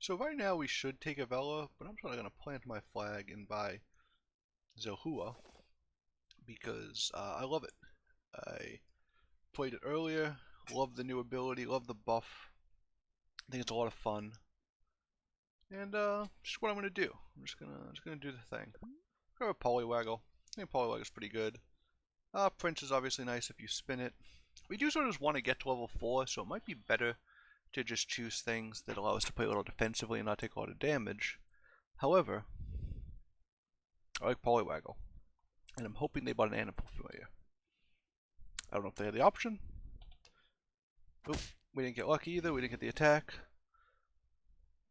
So right now we should take Avella, but I'm probably going to plant my flag and buy Xelhua because I love it. I played it earlier, love the new ability, love the buff. I think it's a lot of fun. And just what I'm going to do. I'm just gonna do the thing. Grab a Poliwaggle. I think Poliwaggle is pretty good. Prince is obviously nice if you spin it. We do sort of just want to get to level 4, so it might be better to just choose things that allow us to play a little defensively and not take a lot of damage. However, I like Poliwaggle, and I'm hoping they bought an Animal Familiar. I don't know if they had the option. Oop, we didn't get lucky either, we didn't get the attack.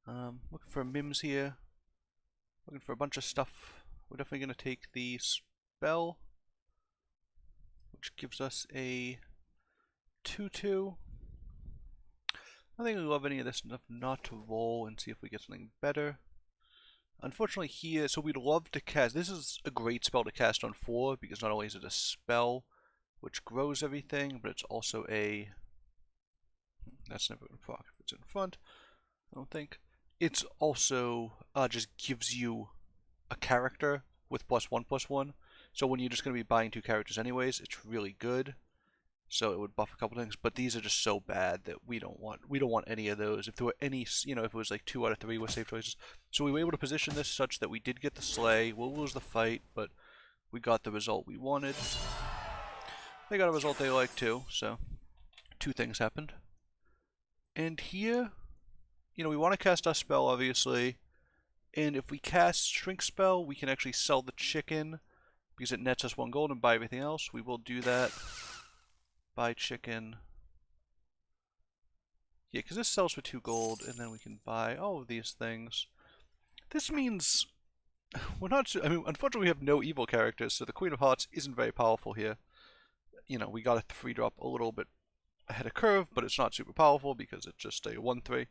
Looking for Mims here. Looking for a bunch of stuff. We're definitely going to take the spell, which gives us a 2-2. I think we love any of this enough not to roll and see if we get something better. Unfortunately here, so we'd love to cast, this is a great spell to cast on 4 because not only is it a spell which grows everything, but it's also a, that's never going to proc if it's in front, I don't think. It's also just gives you a character with +1/+1, so when you're just going to be buying 2 characters anyways, it's really good. So it would buff a couple things, but these are just so bad that we don't want any of those. If there were any, if it was like 2 out of 3 were safe choices. So we were able to position this such that we did get the slay. We'll lose the fight, but we got the result we wanted. They got a result they liked too, so 2 things happened. And here, we want to cast our spell obviously, and if we cast Shrink Spell, we can actually sell the chicken because it nets us 1 gold and buy everything else. We will do that. Buy chicken. Yeah, because this sells for 2 gold, and then we can buy all of these things. This means we're not. Unfortunately, we have no evil characters, so the Queen of Hearts isn't very powerful here. We got a 3-drop a little bit ahead of curve, but it's not super powerful because it's just a 1/3,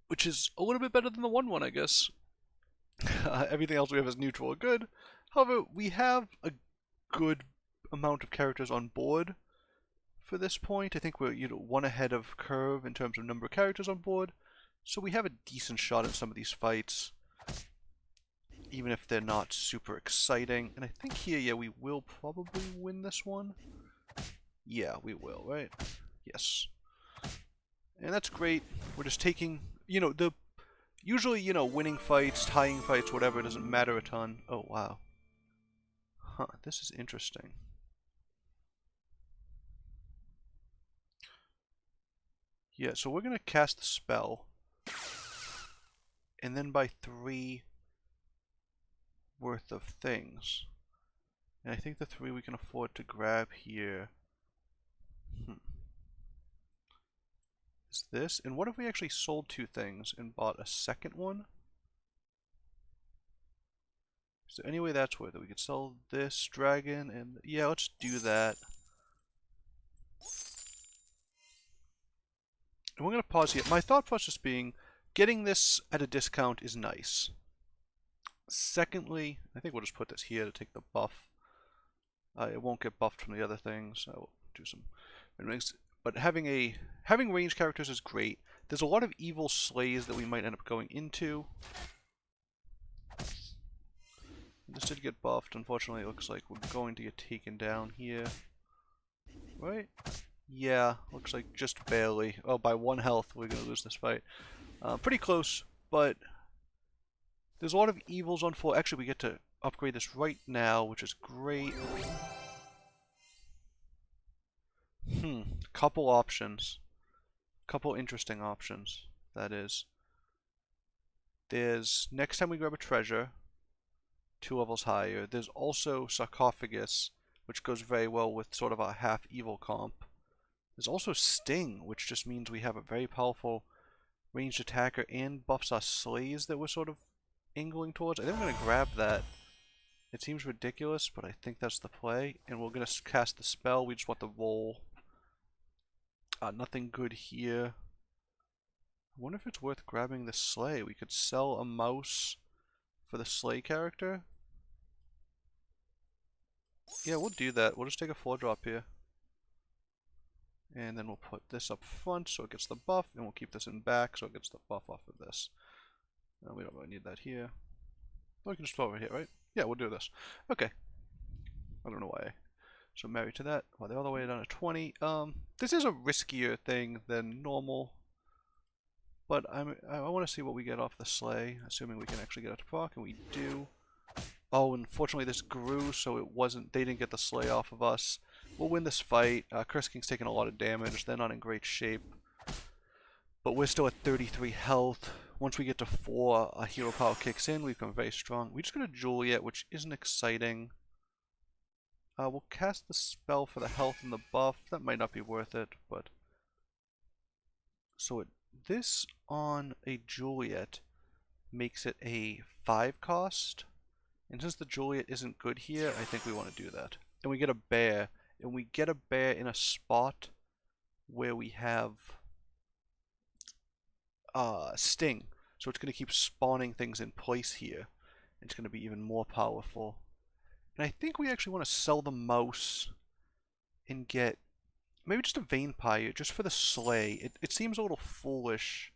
which is a little bit better than the 1/1, I guess. Everything else we have is neutral or good. However, we have a good amount of characters on board for this point. I think we're 1 ahead of curve in terms of number of characters on board, so we have a decent shot at some of these fights, even if they're not super exciting. And I think here, yeah, we will probably win this one. Yeah, we will, right? Yes. And that's great. We're just taking, usually, winning fights, tying fights, whatever, doesn't matter a ton. Oh, wow. Huh, this is interesting. Yeah, so we're going to cast the spell, and then buy 3 worth of things. And I think the 3 we can afford to grab here is this. And what if we actually sold 2 things and bought a second one? Is there any way that's worth it? We could sell this dragon and yeah, let's do that. And we're going to pause here. My thought process being, getting this at a discount is nice. Secondly, I think we'll just put this here to take the buff. It won't get buffed from the other things. I will do some things. But having ranged characters is great. There's a lot of evil slays that we might end up going into. This did get buffed. Unfortunately, it looks like we're going to get taken down here. Right? Yeah, looks like just barely. Oh, by 1 health, we're going to lose this fight. Pretty close, but there's a lot of evils on 4. Actually, we get to upgrade this right now, which is great. Couple options. Couple interesting options, that is. There's, next time we grab a treasure, 2 levels higher. There's also Sarcophagus, which goes very well with sort of a half-evil comp. There's also Sting, which just means we have a very powerful ranged attacker and buffs our slays that we're sort of angling towards. I think I'm going to grab that. It seems ridiculous, but I think that's the play. And we're going to cast the spell. We just want the roll. Nothing good here. I wonder if it's worth grabbing the slay. We could sell a mouse for the slay character. Yeah, we'll do that. We'll just take a 4-drop here. And then we'll put this up front so it gets the buff, and we'll keep this in back so it gets the buff off of this. We don't really need that here. We can just throw it over here, right? Yeah, we'll do this. Okay. I don't know why. So married to that. Well, they're all the way down to 20. This is a riskier thing than normal. But I want to see what we get off the sleigh, assuming we can actually get it to proc, and we do. Oh, unfortunately this grew, so they didn't get the sleigh off of us. We'll win this fight. Chris King's taking a lot of damage. They're not in great shape. But we're still at 33 health. Once we get to 4, our hero power kicks in. We become very strong. We just got a Juliet, which isn't exciting. We'll cast the spell for the health and the buff. That might not be worth it, but... So this on a Juliet makes it a 5 cost. And since the Juliet isn't good here, I think we want to do that. And we get a bear. And we get a bear in a spot where we have Sting. So it's going to keep spawning things in place here. It's going to be even more powerful. And I think we actually want to sell the mouse and get maybe just a Vampire just for the sleigh. It seems a little foolish,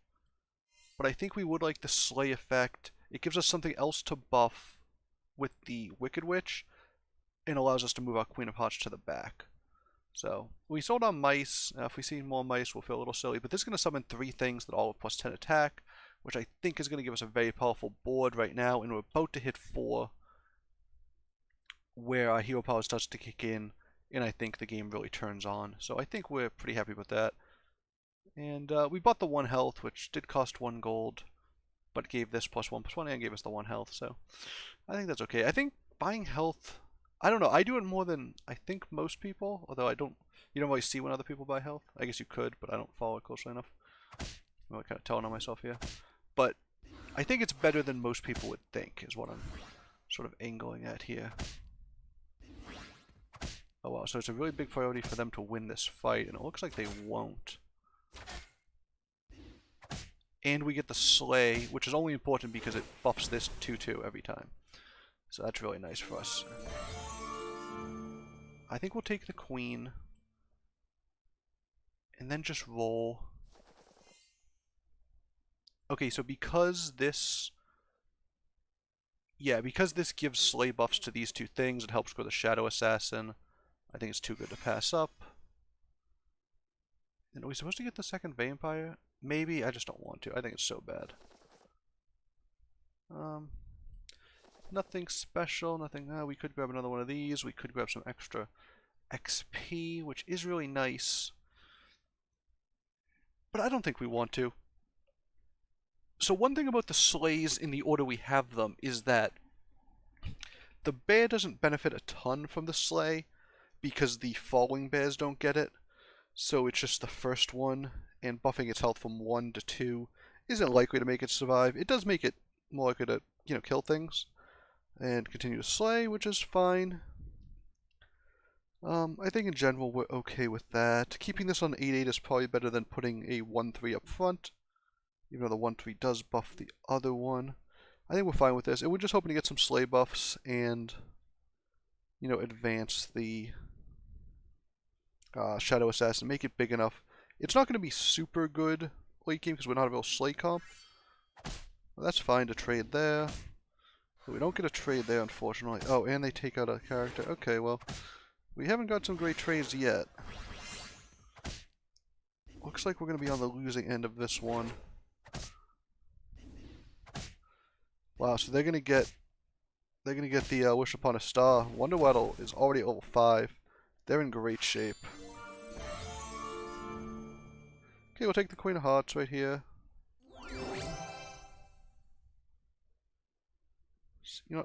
but I think we would like the sleigh effect. It gives us something else to buff with the Wicked Witch and allows us to move our Queen of Hearts to the back. So we sold our mice. If we see more mice, we'll feel a little silly, but this is going to summon 3 things that all have plus 10 attack, which I think is going to give us a very powerful board right now, and we're about to hit 4 where our hero power starts to kick in, and I think the game really turns on. So I think we're pretty happy with that. And we bought the 1 health, which did cost 1 gold, but gave this plus 1/+1 and gave us the 1 health, so I think that's okay. I think buying health, I don't know, I do it more than I think most people, although you don't really see when other people buy health. I guess you could, but I don't follow it closely enough. I'm really kind of telling on myself here. But I think it's better than most people would think, is what I'm sort of angling at here. Oh wow, so it's a really big priority for them to win this fight, and it looks like they won't. And we get the sleigh, which is only important because it buffs this 2/2 every time. So that's really nice for us. I think we'll take the queen. And then just roll. Okay, so because this... Yeah, because this gives sleigh buffs to these 2 things, it helps grow the Shadow Assassin. I think it's too good to pass up. And are we supposed to get the second Vampire? Maybe, I just don't want to. I think it's so bad. Nothing special, nothing... we could grab another one of these. We could grab some extra XP, which is really nice. But I don't think we want to. So one thing about the sleighs in the order we have them is that the bear doesn't benefit a ton from the sleigh because the falling bears don't get it. So it's just the first one, and buffing its health from 1 to 2 isn't likely to make it survive. It does make it more likely to, kill things and continue to slay, which is fine. I think in general we're okay with that. Keeping this on 8/8 is probably better than putting a 1/3 up front, even though the 1/3 does buff the other one. I think we're fine with this, and we're just hoping to get some sleigh buffs and, advance the Shadow Assassin, make it big enough. It's not going to be super good late game because we're not a real sleigh comp. Well, that's fine to trade there. But we don't get a trade there, unfortunately. Oh, and they take out a character. Okay, well, we haven't got some great trades yet. Looks like we're going to be on the losing end of this one. Wow, so they're going to get the Wish Upon a Star. Wonder Waddle is already level 5. They're in great shape. Okay, we'll take the Queen of Hearts right here.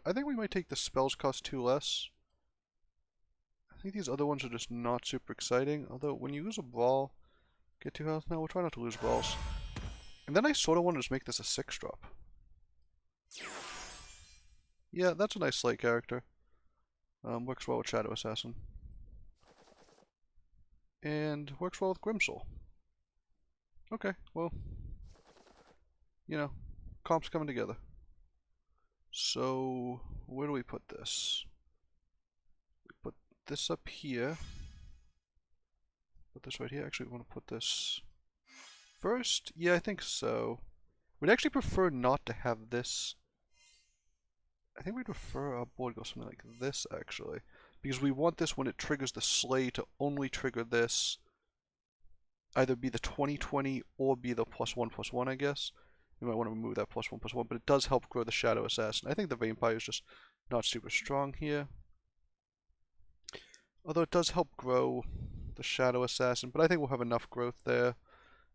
I think we might take the spells cost 2 less. I think these other ones are just not super exciting. Although, when you use a Brawl, get 2 health. No, we'll try not to lose Brawls. And then I sort of want to just make this a 6-drop. Yeah, that's a nice slate character. Works well with Shadow Assassin. And works well with Grimsoul. Okay, well, comp's coming together. So, where do we put this? We put this up here. Put this right here. Actually, we want to put this first. Yeah, I think so. We'd actually prefer not to have this. I think we'd prefer our board go something like this, actually. Because we want this when it triggers the sleigh to only trigger this. Either be the 20/20 or be the +1/+1, I guess. You might want to remove that +1/+1, but it does help grow the Shadow Assassin. I think the Vampire is just not super strong here. Although it does help grow the Shadow Assassin, but I think we'll have enough growth there.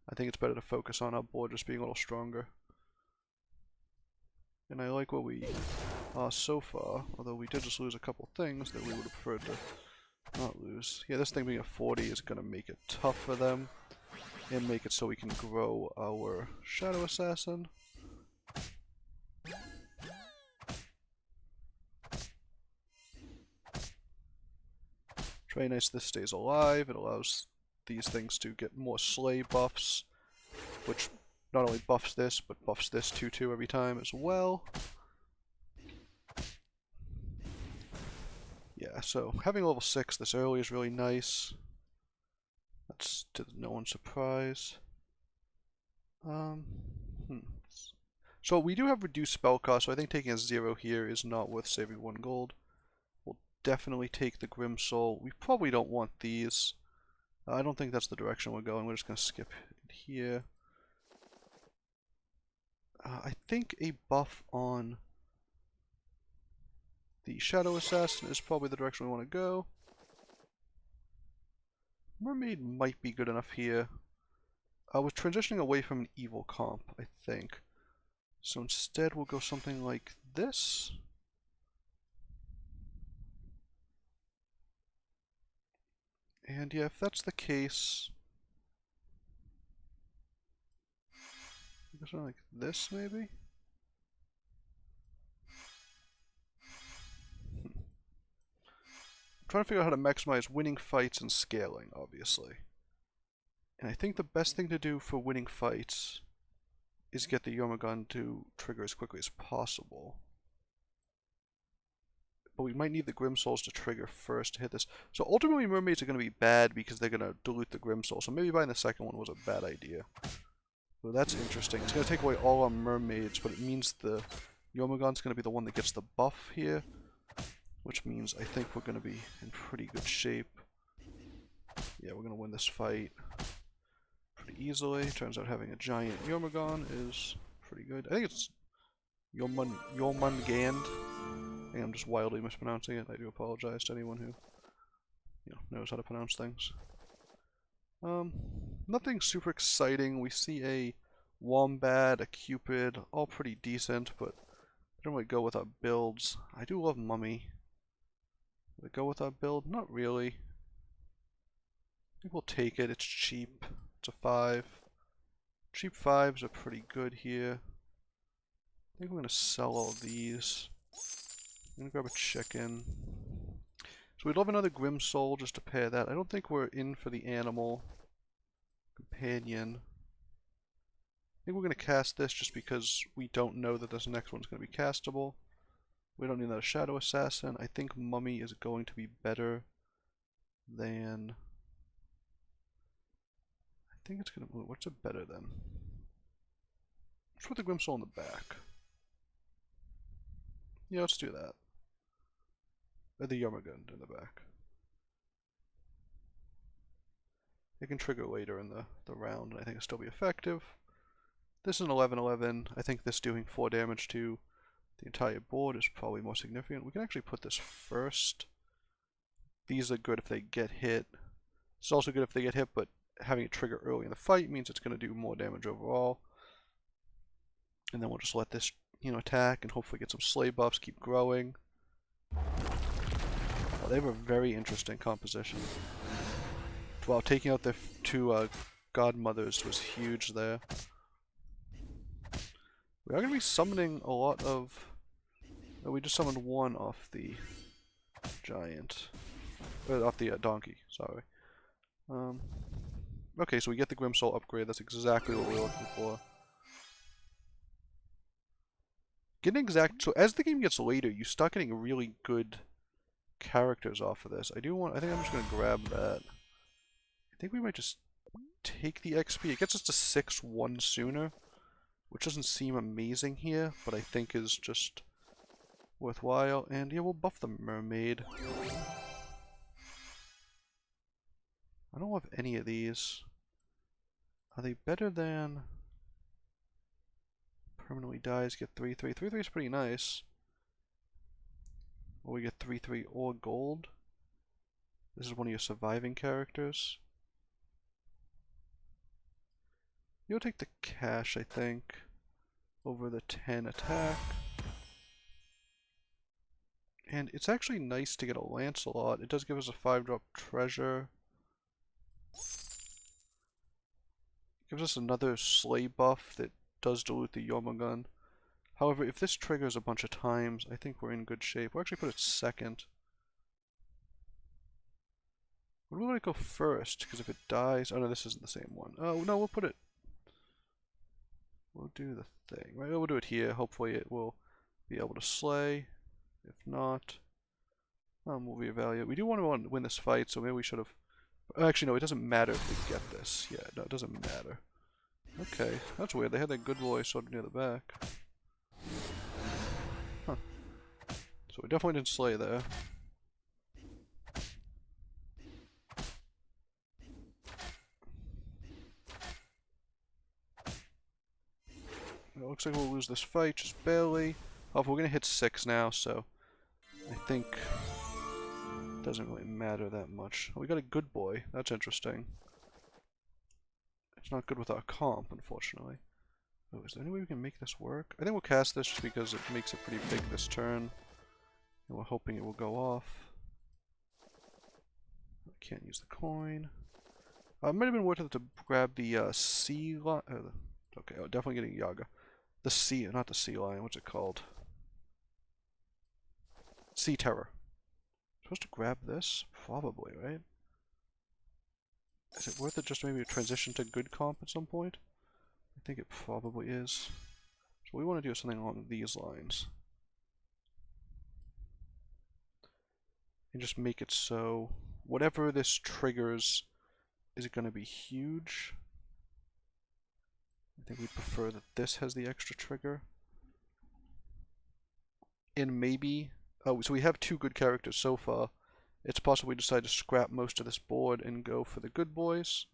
I think it's better to focus on our board just being a little stronger. And I like what we are so far, although we did just lose a couple things that we would have preferred to not lose. Yeah, this thing being a 40 is going to make it tough for them, and make it so we can grow our Shadow Assassin. It's very nice this stays alive. It allows these things to get more sleigh buffs, which not only buffs this, but buffs this 2/2 every time as well. Yeah, so having level 6 this early is really nice. That's to no one's surprise. So we do have reduced spell cost, so I think taking a 0 here is not worth saving 1 gold. We'll definitely take the Grim Soul. We probably don't want these. I don't think that's the direction we're going. We're just going to skip it here. I think a buff on the Shadow Assassin is probably the direction we want to go. Mermaid might be good enough here. We're transitioning away from an evil comp, I think. So instead we'll go something like this. And yeah, if that's the case, something like this maybe? I'm trying to figure out how to maximize winning fights and scaling, obviously. And I think the best thing to do for winning fights is get the Yomagun to trigger as quickly as possible. But we might need the Grim Souls to trigger first to hit this. So ultimately mermaids are going to be bad because they're going to dilute the Grim Soul. So maybe buying the second one was a bad idea. So that's interesting. It's going to take away all our mermaids, but it means the Yomagun's going to be the one that gets the buff here. Which means I think we're going to be in pretty good shape. Yeah, we're going to win this fight pretty easily. Turns out having a giant Yomagun is pretty good. I think it's Yomungand. I think I'm just wildly mispronouncing it. I do apologize to anyone who knows how to pronounce things. Nothing super exciting. We see a Wombat, a Cupid, all pretty decent, but I don't really go with our builds. I do love Mummy. Would it go with our build? Not really. I think we'll take it. It's cheap. It's a 5. Cheap 5s are pretty good here. I think we're going to sell all these. I'm going to grab a chicken. So we'd love another Grim Soul just to pair that. I don't think we're in for the animal companion. I think we're going to cast this just because we don't know that this next one's going to be castable. We don't need another Shadow Assassin. I think Mummy is going to be better than... I think it's going to... What's it better than? Let's put the Grim Soul in the back. Yeah, let's do that. Or the Yomagun in the back. It can trigger later in the round, and I think it'll still be effective. This is an 11/11. I think this doing 4 damage to the entire board is probably more significant. We can actually put this first. These are good if they get hit. It's also good if they get hit, but having it trigger early in the fight means it's going to do more damage overall. And then we'll just let this, attack and hopefully get some sleigh buffs, keep growing. Oh, they have a very interesting composition. Wow, taking out their 2 godmothers was huge there. We are going to be summoning a lot of... Oh, we just summoned 1 off the giant. Off the donkey, sorry. Okay, so we get the Grim Soul upgrade. That's exactly what we were looking for. So as the game gets later, you start getting really good characters off of this. I think I'm just going to grab that. think we might just take the XP. It gets us to 6-1 sooner, which doesn't seem amazing here, but I think is just worthwhile. And yeah, we'll buff the mermaid. I don't have any of these. Are they better than permanently dies, get 3-3? 3-3 is pretty nice. Or we get 3-3 or gold. This is one of your surviving characters. You'll take the cash, I think, over the 10 attack. And it's actually nice to get a Lancelot. It does give us a 5-drop treasure. Gives us another slay buff that does dilute the Yomagun. However, if this triggers a bunch of times, I think we're in good shape. We'll actually put it second. Would we want to go first? Because if it dies... Oh no, this isn't the same one. Oh no, we'll put it... We'll do the thing. Right, we'll do it here. Hopefully it will be able to slay. If not, we'll reevaluate. We do want to win this fight, so maybe we should have... Actually, no, it doesn't matter if we get this. Yeah, no, it doesn't matter. Okay, that's weird. They had that good boy sort of near the back. Huh. So we definitely didn't slay there. It looks like we'll lose this fight, just barely. Oh, but we're gonna hit 6 now, so I think it doesn't really matter that much. Oh, we got a good boy. That's interesting. It's not good with our comp, unfortunately. Oh, is there any way we can make this work? I think we'll cast this just because it makes it pretty big this turn. And we're hoping it will go off. I can't use the coin. It might have been worth it to grab the sea lion. Okay, oh, definitely getting Yaga. The sea, not the sea lion. What's it called? Sea terror. Supposed to grab this? Probably, right? Is it worth it just maybe to transition to good comp at some point? I think it probably is. So we want to do something along these lines. And just make it so whatever this triggers, is it going to be huge? I think we prefer that this has the extra trigger. And maybe... Oh, so we have 2 good characters so far. It's possible we decide to scrap most of this board and go for the good boys.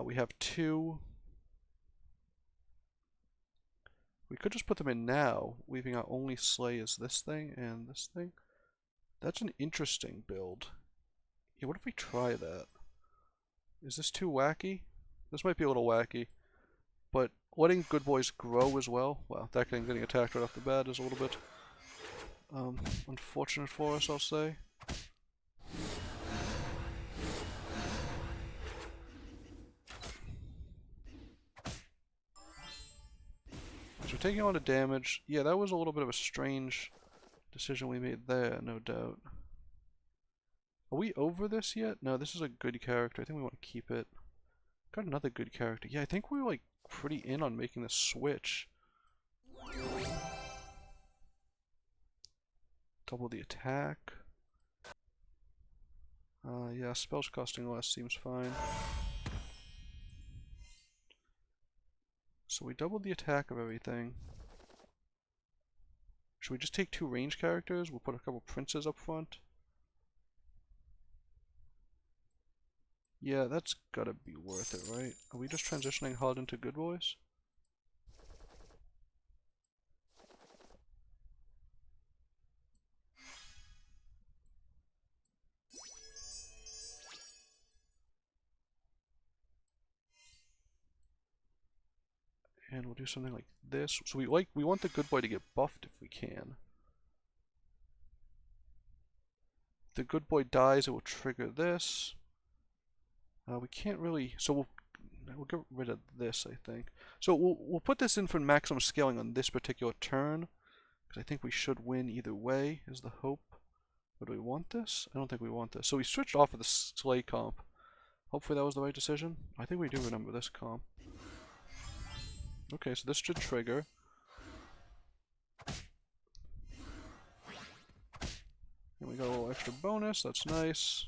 We have 2. We could just put them in now, leaving our only slay as this thing and this thing. That's an interesting build. Yeah, what if we try that? Is this too wacky? This might be a little wacky. But letting good boys grow as well. Wow, that thing getting attacked right off the bat is a little bit unfortunate for us, I'll say. So we're taking a lot of damage. Yeah, that was a little bit of a strange decision we made there, no doubt. Are we over this yet? No, this is a good character. I think we want to keep it. Got another good character. Yeah, I think we're like pretty in on making this switch. Double the attack. Yeah, spells costing less seems fine. So we doubled the attack of everything. Should we just take 2 range characters? We'll put a couple princes up front. Yeah, that's gotta be worth it, right? Are we just transitioning hard into good boys? And we'll do something like this. So we want the good boy to get buffed if we can. If the good boy dies, it will trigger this. We can't really, so we'll get rid of this, I think. So we'll put this in for maximum scaling on this particular turn, because I think we should win either way, is the hope. But do we want this? I don't think we want this. So we switched off of the slay comp. Hopefully that was the right decision. I think we do remember this comp. Okay, so this should trigger. And we got a little extra bonus, that's nice.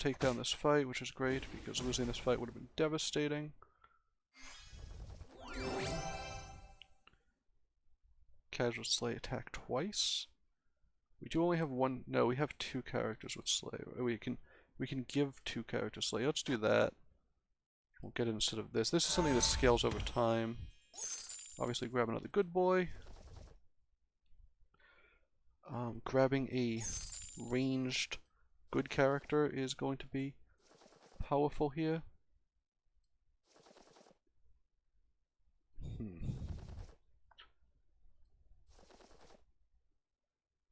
take down this fight, which is great, because losing this fight would have been devastating. Casual Slay attack twice. We do only have one. No, we have 2 characters with Slay. We can give 2 characters Slay. Let's do that. We'll get it instead of this. This is something that scales over time. Obviously, grab another good boy. Grabbing a ranged good character is going to be powerful here.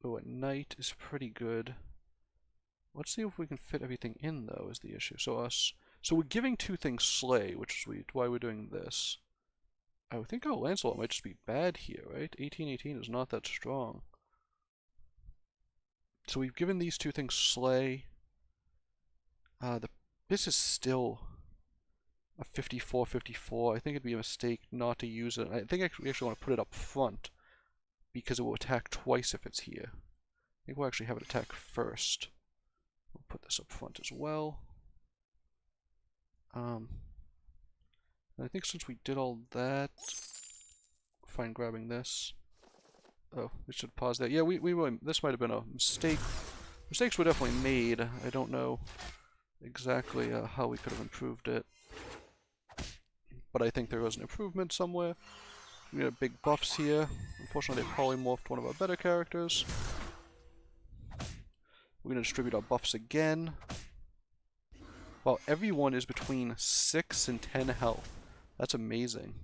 Oh, at night is pretty good. Let's see if we can fit everything in, though, is the issue. So we're giving 2 things Slay, which is why we're doing this. I would think Lancelot might just be bad here, right? 1818 is not that strong. So we've given these 2 things Slay. This is still a 54-54. I think it'd be a mistake not to use it. I think we actually want to put it up front, because it will attack twice if it's here. I think we'll actually have it attack first. We'll put this up front as well. And I think since we did all that, fine grabbing this. Oh, we should pause that. Yeah, this might have been a mistake. Mistakes were definitely made. I don't know exactly how we could have improved it, but I think there was an improvement somewhere. We got big buffs here. Unfortunately, they polymorphed one of our better characters. We're going to distribute our buffs again. Well, everyone is between 6 and 10 health. That's amazing.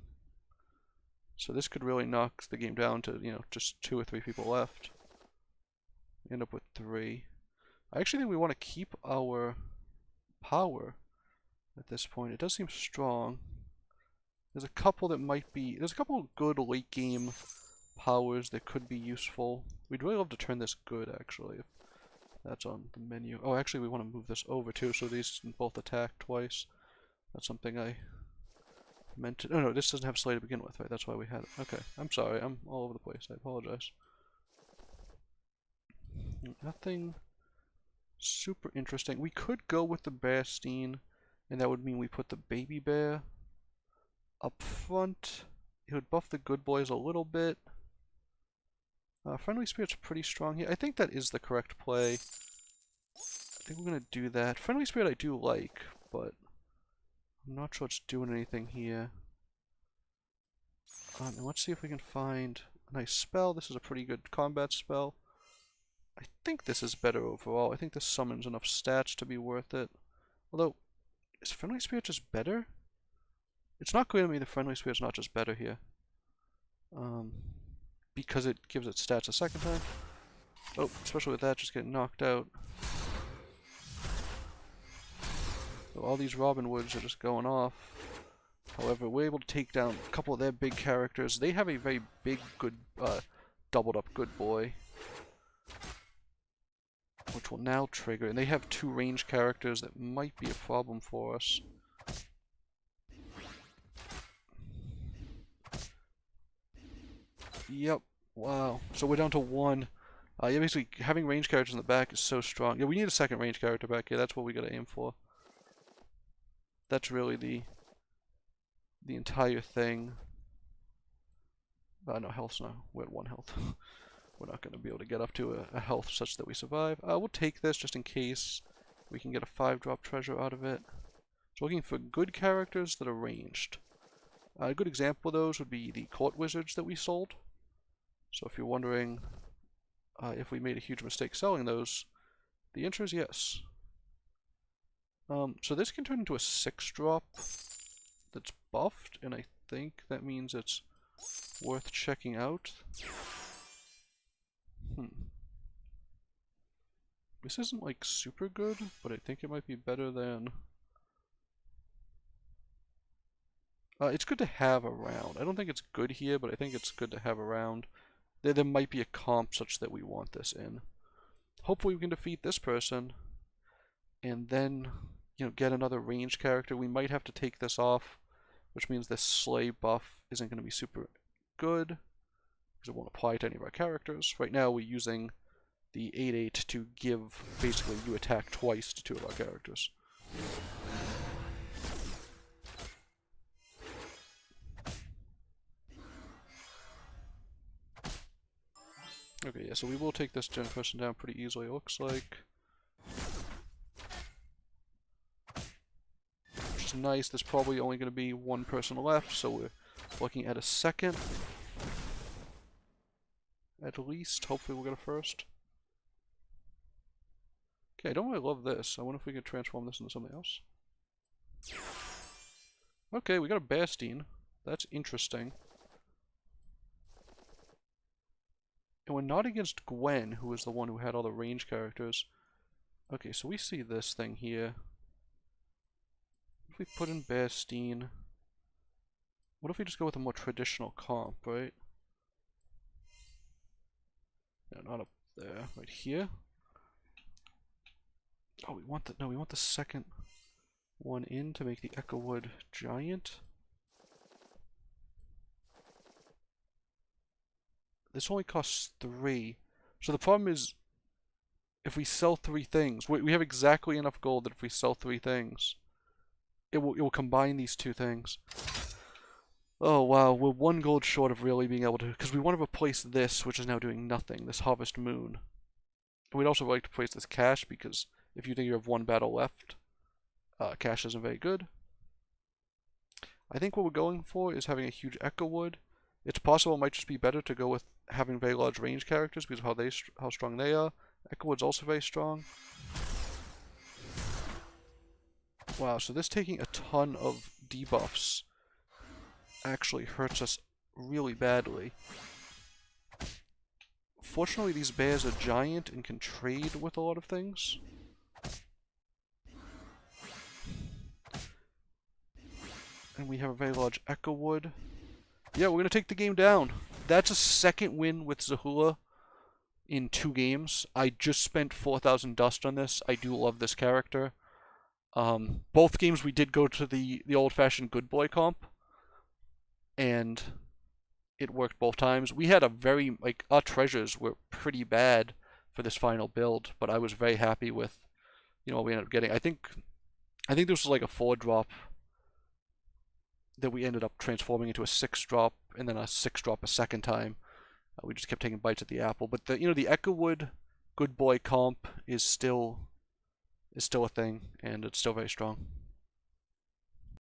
So this could really knock the game down to, just 2 or 3 people left. End up with 3. I actually think we want to keep our power at this point. It does seem strong. There's a couple that might be... There's a couple of good late game powers that could be useful. We'd really love to turn this good, actually, if that's on the menu. Oh, actually, we want to move this over, too, so these both attack twice. That's something I meant to... Oh, no, this doesn't have Slay to begin with, right? That's why we had it. Okay, I'm sorry. I'm all over the place. I apologize. Nothing super interesting. We could go with the Bearstein, and that would mean we put the baby bear up front. It would buff the good boys a little bit. Friendly Spirit's pretty strong here. I think that is the correct play. I think we're going to do that. Friendly Spirit I do like, but I'm not sure it's doing anything here. And let's see if we can find a nice spell. This is a pretty good combat spell. I think this is better overall. I think this summons enough stats to be worth it. Although, is Friendly Spirit just better? It's not clear to me the Friendly Spirit's not just better here. Because it gives it stats a second time. Oh, especially with that just getting knocked out. So all these Robin Hoods are just going off. However, we're able to take down a couple of their big characters. They have a very big, good, doubled up good boy, which will now trigger. And they have 2 range characters that might be a problem for us. Yep. Wow. So we're down to 1. Yeah, basically, having range characters in the back is so strong. Yeah, we need a second range character back here. That's what we gotta aim for. That's really the entire thing. No, health's not. We're at 1 health. We're not gonna be able to get up to a health such that we survive. We'll take this just in case we can get a 5-drop treasure out of it. So looking for good characters that are ranged. A good example of those would be the court wizards that we sold. So if you're wondering if we made a huge mistake selling those, the answer is yes. So this can turn into a 6-drop that's buffed, and I think that means it's worth checking out. This isn't like super good, but I think it might be better than... it's good to have around. I don't think it's good here, but I think it's good to have around. There might be a comp such that we want this in. Hopefully we can defeat this person, and then, get another ranged character. We might have to take this off, which means this Slay buff isn't going to be super good, because it won't apply to any of our characters. Right now we're using the 8/8 to give basically you attack twice to 2 of our characters. Okay, yeah, so we will take this gen person down pretty easily, it looks like. Which is nice, there's probably only going to be 1 person left, so we're looking at a second. At least, hopefully we'll get a first. Okay, I don't really love this. I wonder if we could transform this into something else. Okay, we got a Bastine. That's interesting. And we're not against Gwen, who was the one who had all the range characters. Okay, so we see this thing here. If we put in Bastine... What if we just go with a more traditional comp, right? No, not up there. Right here. Oh, we want the... No, we want the second one in to make the Echowood Giant. This only costs 3. So the problem is, if we sell 3 things, we have exactly enough gold that if we sell 3 things, it will combine these 2 things. Oh wow, we're 1 gold short of really being able to, because we want to replace this, which is now doing nothing, this Harvest Moon. And we'd also like to replace this Cash, because if you think you have 1 battle left, Cash isn't very good. I think what we're going for is having a huge Echowood. It's possible it might just be better to go with having very large range characters because of how strong they are. Echowood's also very strong. Wow, so this taking a ton of debuffs actually hurts us really badly. Fortunately, these bears are giant and can trade with a lot of things. And we have a very large Echowood. Yeah, we're going to take the game down. That's a second win with Xelhua in 2 games. I just spent 4,000 dust on this. I do love this character. Both games we did go to the old-fashioned good boy comp. And it worked both times. We had a very, like, our treasures were pretty bad for this final build. But I was very happy with, you know, what we ended up getting. I think this was like a 4-drop that we ended up transforming into a 6-drop, and then a 6-drop a second time. We just kept taking bites at the apple. But the Echowood good boy comp is still a thing, and it's still very strong.